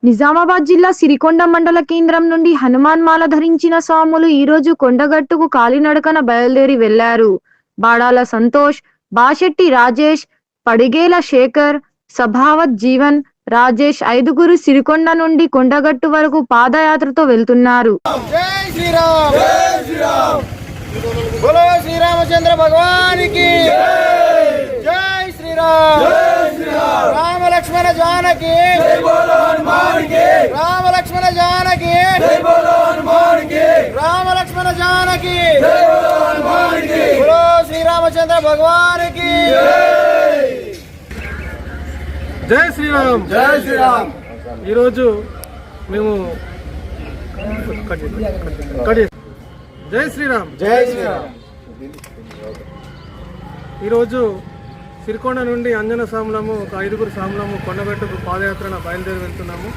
నిజామాబాద్ జిల్లా సిరికొండ మండల కేంద్రం నుండి హనుమాన్ మాల ధరించిన స్వాములు ఈరోజు కొండగట్టుకు కాలినడకన బయలుదేరి వెళ్లారు. బాడాల సంతోష్, బాశెట్టి రాజేష్, పడిగేల శేఖర్, సభావత్ జీవన్, రాజేష్ ఐదుగురు సిరికొండ నుండి కొండగట్టు వరకు పాదయాత్రతో వెళ్తున్నారు. జై శ్రీరామ్, జై శ్రీరామ్, బోలో శ్రీరామచంద్ర భగవానికి జై శ్రీరామ్, జై శ్రీరామ్, రామ లక్ష్మణ జానకి జై బోలో హనుమానికి, రామ లక్ష్మణ జానకి జై బోలో హనుమానికి, రామ లక్ష్మణ జానకి జై బోలో హనుమానికి, బోలో శ్రీరామచంద్ర భగవానికి జై శ్రీరామ్, జై శ్రీరామ్. ఈరోజు మేము జై శ్రీరామ్, జై శ్రీరామ్. ఈరోజు సిరికొండ నుండి అంజన సాములము ఒక ఐదుగురు సాములము కొండగట్టుకు పాదయాత్రన బయలుదేరి వెళ్తున్నాము.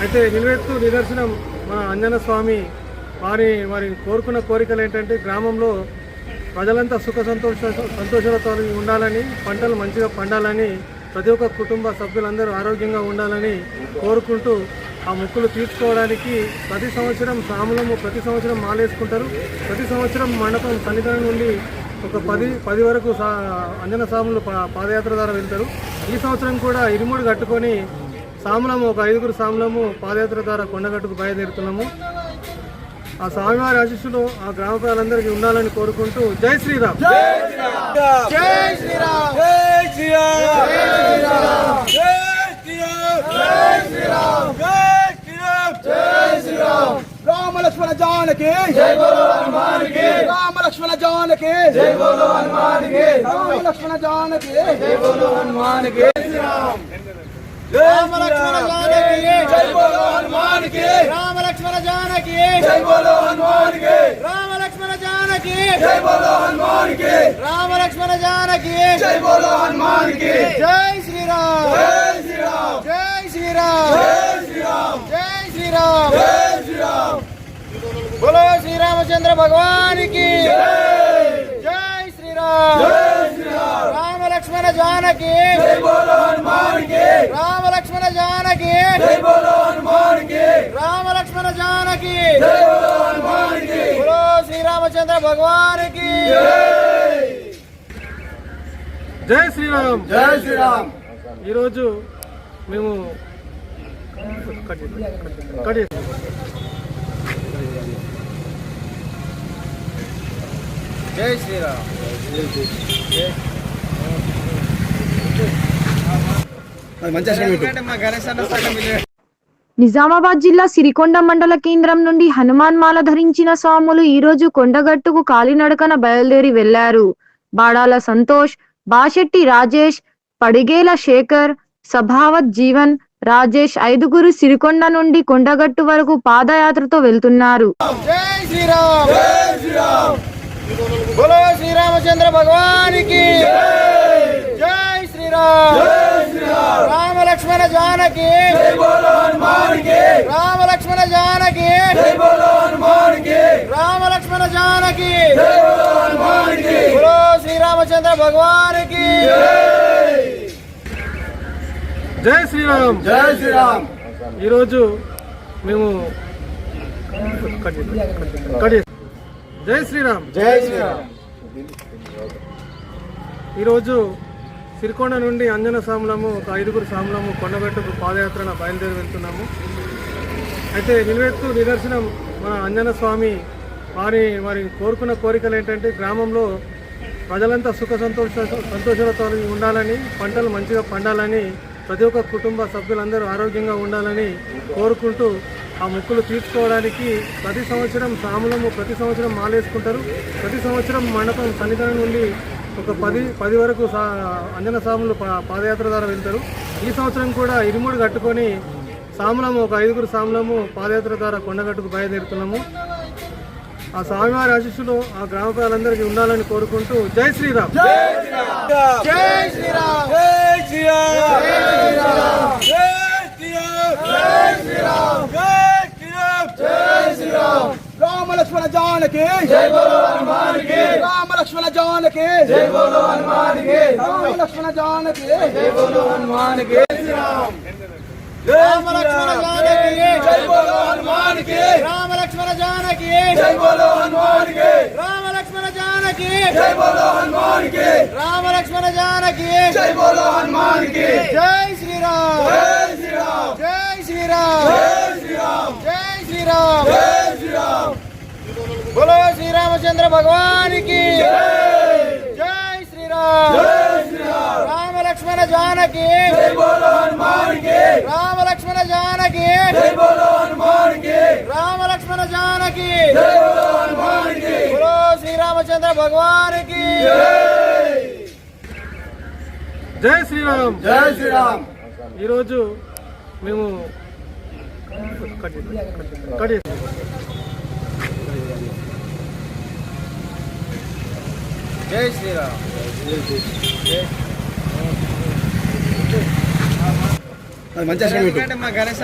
అయితే నిలువెత్తు నిదర్శనం మన అంజన స్వామి వారి కోరుకున్న కోరికలు ఏంటంటే గ్రామంలో ప్రజలంతా సుఖ సంతోషాలతో ఉండాలని, పంటలు మంచిగా పండాలని, ప్రతి ఒక్క కుటుంబ సభ్యులందరూ ఆరోగ్యంగా ఉండాలని కోరుకుంటూ ఆ మొక్కులు తీర్చుకోవడానికి ప్రతి సంవత్సరం సాములము ప్రతి సంవత్సరం మాలేసుకుంటారు. ప్రతి సంవత్సరం మండపం సన్నిధానం నుండి ఒక 10 వరకు అంజన సాములు పాదయాత్ర ద్వారా వెళ్తారు. ఈ సంవత్సరం కూడా ఇరుముడు కట్టుకొని సాములము ఒక ఐదుగురు సాములము పాదయాత్ర ద్వారా కొండగట్టుకు బయలుదేరుతున్నాము. ఆ స్వామివారి ఆశీస్సులు ఆ గ్రామ ప్రజలందరికీ ఉండాలని కోరుకుంటూ జై శ్రీరామ్, జై శ్రీరామ్, జై శ్రీరామ్, జై శ్రీరామ్, జై శ్రీరామ్, జై శ్రీరామ్, జై శ్రీరామ్. రామ లక్ష్మణ జానకి జై బోలో హనుమానికి, రామ లక్ష్మణ జానకి జై బోలో హనుమానికి, రామ లక్ష్మణ జానకి జై బోలో హనుమానికి, రామ లక్ష్మణ జానకి జై బోలో హనుమానికి, రామ లక్ష్మణ జానకి జై బోలో హనుమానికి, రామ లక్ష్మణ జానకి జై బోలో హనుమానికి, రామ లక్ష్మణ జానకి జై బోలో హనుమానికి, జై శ్రీరామ్, జై శ్రీరామ్, జై శ్రీరామ్, జై శ్రీరామ్, జై శ్రీరామ్, జై శ్రీరామ్, బోలో శ్రీరామచంద్ర భగవానికి జై శ్రీరామ్, జై శ్రీరామ్, రామ లక్ష్మణ జానకి జై బోలో హనుమానికి, రామ లక్ష్మణ జానకి జై బోలో హనుమానికి, రామ లక్ష్మణ జానకి జై బోలో హనుమానికి, బోలో శ్రీరామచంద్ర భగవానికి జై శ్రీరామ్, జై శ్రీరామ్. ఈరోజు మేము జై శ్రీరామ్. నిజామాబాద్ జిల్లా సిరికొండ మండల కేంద్రం నుండి హనుమాన్ మాల ధరించిన స్వాములు ఈరోజు కొండగట్టుకు కాలినడకన బయలుదేరి వెళ్లారు. బాడాల సంతోష్, బాశెట్టి రాజేష్, పడిగేల శేఖర్, సభావత్ జీవన్, రాజేష్ ఐదుగురు సిరికొండ నుండి కొండగట్టు వరకు పాదయాత్రతో వెళ్తున్నారు. జై శ్రీరామ్, జై శ్రీరామ్, బోలో శ్రీరామచంద్ర భగవానికి జై శ్రీరామ్, జై శ్రీరామ్, రామ లక్ష్మణ జానకి జై బోలో హనుమానికి, రామ లక్ష్మణ జానకి జై బోలో హనుమానికి, రామ లక్ష్మణ జానకి జై బోలో హనుమానికి, బోలో శ్రీరామచంద్ర భగవానికి జై శ్రీరామ్, జై శ్రీరామ్. ఈరోజు మేము జై శ్రీరామ్, జై శ్రీరామ్. ఈరోజు సిరికొండ నుండి అంజన సాములము ఒక ఐదుగురు సాములము కొండగట్టుకు పాదయాత్రన బయలుదేరి వెళ్తున్నాము. అయితే నిలువెత్తు నిదర్శనం మన అంజన స్వామి వారి కోరుకున్న కోరికలు ఏంటంటే గ్రామంలో ప్రజలంతా సుఖ సంతోషాలతో ఉండాలని, పంటలు మంచిగా పండాలని, ప్రతి ఒక్క కుటుంబ సభ్యులందరూ ఆరోగ్యంగా ఉండాలని కోరుకుంటూ ఆ మొక్కులు తీర్చుకోవడానికి ప్రతి సంవత్సరం సాములము ప్రతి సంవత్సరం మాలేసుకుంటారు. ప్రతి సంవత్సరం మండపం సన్నిధానం నుండి ఒక 10 వరకు అంజన సాములు పాదయాత్ర ద్వారా వెళ్తారు. ఈ సంవత్సరం కూడా ఇరుముడు కట్టుకొని సాములము ఒక ఐదుగురు సాములము పాదయాత్ర ద్వారా కొండగట్టుకు బయలుదేరుతున్నాము. ఆ స్వామివారి ఆశీస్సులు ఆ గ్రామ ప్రజలందరికీ ఉండాలని కోరుకుంటూ జై శ్రీరామ్, జై శ్రీరామ్, జై శ్రీరామ్, జై శ్రీరామ్, జై శ్రీరామ్, జై శ్రీరామ్. రామ లక్ష్మణ జానకి జై బోలో హనుమానికి, రామ లక్ష్మణ జానకి జై బోలో హనుమానికి, రామ లక్ష్మణ జానకి జై బోలో హనుమానికి, జై శ్రీరామ్. రామ లక్ష్మణ జానకి జై బోలో హనుమాన్ కి రామ లక్ష్మణ జానకి జై బోలో హనుమాన్ కి రామ లక్ష్మణ జానకి జై బోలో హనుమాన్ కి రామ లక్ష్మణ జానకి జై బోలో హనుమాన్ కి జై శ్రీరామ్ జై శ్రీరామ్ జై శ్రీరామ్ జై శ్రీరామ్ జై శ్రీరామ్ జై శ్రీరామ్ बोलो श्री रामचंद्र भगवान की जय श्री राम राम लक्ष्मण जानकी जय बोलो हनुमान की राम लक्ष्मण जानकी जय बोलो हनुमान की राम लक्ष्मण जानकी जय बोलो हनुमान की बोलो श्री रामचंद्र भगवान की జై శ్రీరామ్. जय श्री राम ఈరోజు మేము जय श्री राम మంచిగా गणेश